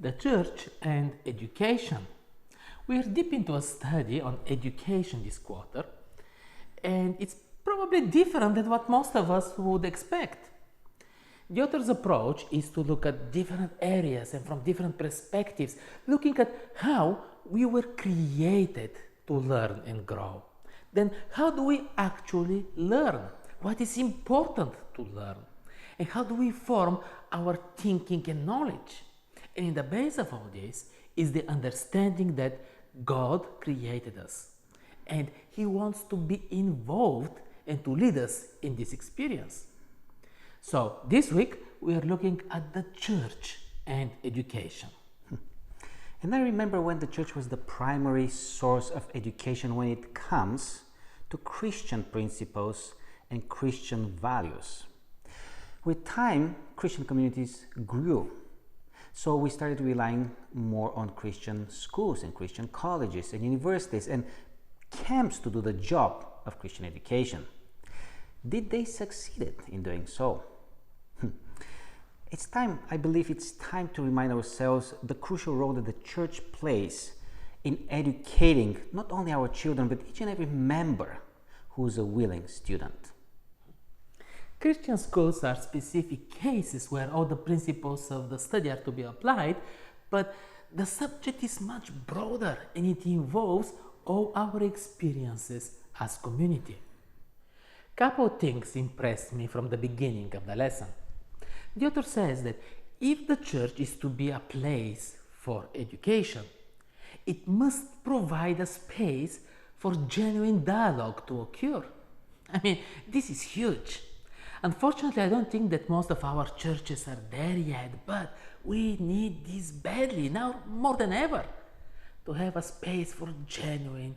The Church and Education. We are deep into a study on education this quarter, and it's probably different than what most of us would expect. The author's approach is to look at different areas and from different perspectives, looking at how we were created to learn and grow. Then, how do we actually learn? What is important to learn? And how do we form our thinking and knowledge? And in the base of all this is the understanding that God created us and He wants to be involved and to lead us in this experience. So this week we are looking at the church and education. And I remember when the church was the primary source of education when it comes to Christian principles and Christian values. With time, Christian communities grew. So we started relying more on Christian schools and Christian colleges and universities and camps to do the job of Christian education. Did they succeed in doing so? I believe it's time to remind ourselves the crucial role that the church plays in educating not only our children, but each and every member who is a willing student. Christian schools are specific cases where all the principles of the study are to be applied, but the subject is much broader and it involves all our experiences as community. Couple of things impressed me from the beginning of the lesson. The author says that if the church is to be a place for education, it must provide a space for genuine dialogue to occur. This is huge. Unfortunately, I don't think that most of our churches are there yet, but we need this badly, now more than ever, to have a space for genuine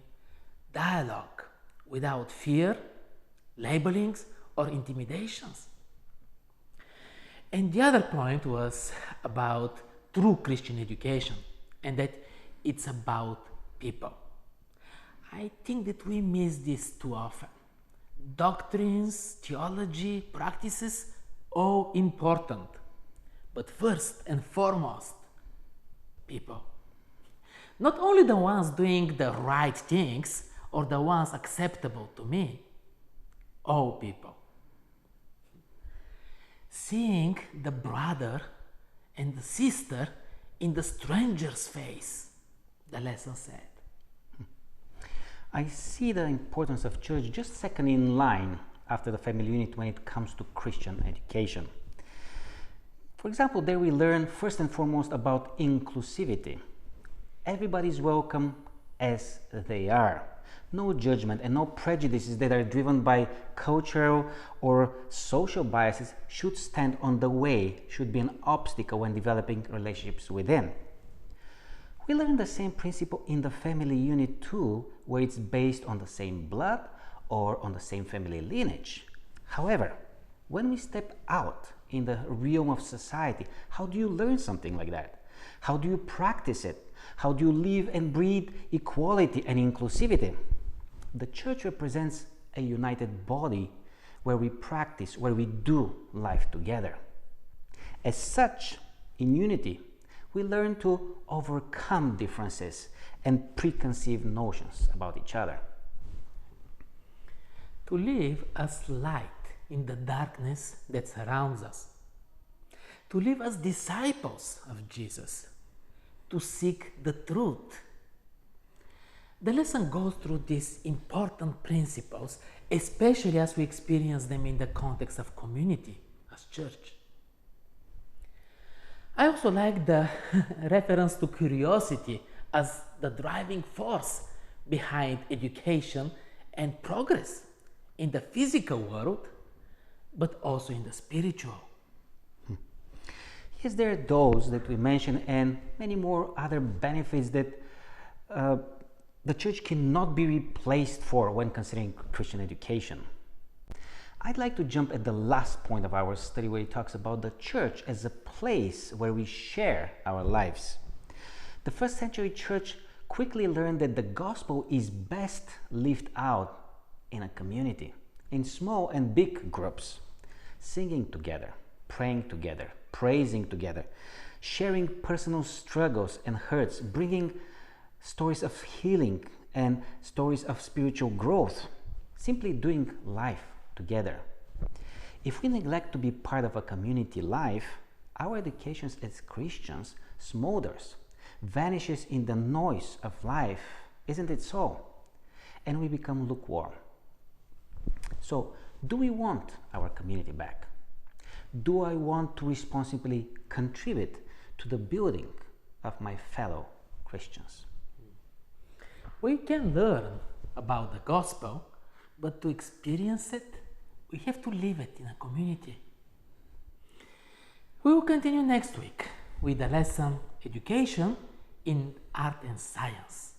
dialogue without fear, labelings, or intimidations. And the other point was about true Christian education, and that it's about people. I think that we miss this too often. Doctrines, theology, practices, all important. But first and foremost, people. Not only the ones doing the right things or the ones acceptable to me, all people. Seeing the brother and the sister in the stranger's face, the lesson said. I see the importance of church just second in line after the family unit when it comes to Christian education. For example, there we learn first and foremost about inclusivity. Everybody is welcome as they are. No judgment and no prejudices that are driven by cultural or social biases should stand on the way, should be an obstacle when developing relationships within. We learn the same principle in the family unit too, where it's based on the same blood or on the same family lineage. However, when we step out in the realm of society, how do you learn something like that? How do you practice it? How do you live and breathe equality and inclusivity? The church represents a united body where we practice, where we do life together. As such, in unity, we learn to overcome differences and preconceived notions about each other. To live as light in the darkness that surrounds us. To live as disciples of Jesus. To seek the truth. The lesson goes through these important principles, especially as we experience them in the context of community, as church. I also like the reference to curiosity as the driving force behind education and progress in the physical world, but also in the spiritual. Yes, there are those that we mentioned and many more other benefits that the church cannot be replaced for when considering Christian education. I'd like to jump at the last point of our study where it talks about the church as a place where we share our lives. The first century church quickly learned that the gospel is best lived out in a community, in small and big groups, singing together, praying together, praising together, sharing personal struggles and hurts, bringing stories of healing and stories of spiritual growth, simply doing life together. If we neglect to be part of a community life, our education as Christians smolders, vanishes in the noise of life, isn't it so? And we become lukewarm. So, do we want our community back? Do I want to responsibly contribute to the building of my fellow Christians? We can learn about the gospel, but to experience it, we have to live it in a community. We will continue next week with the lesson Education in Art and Science.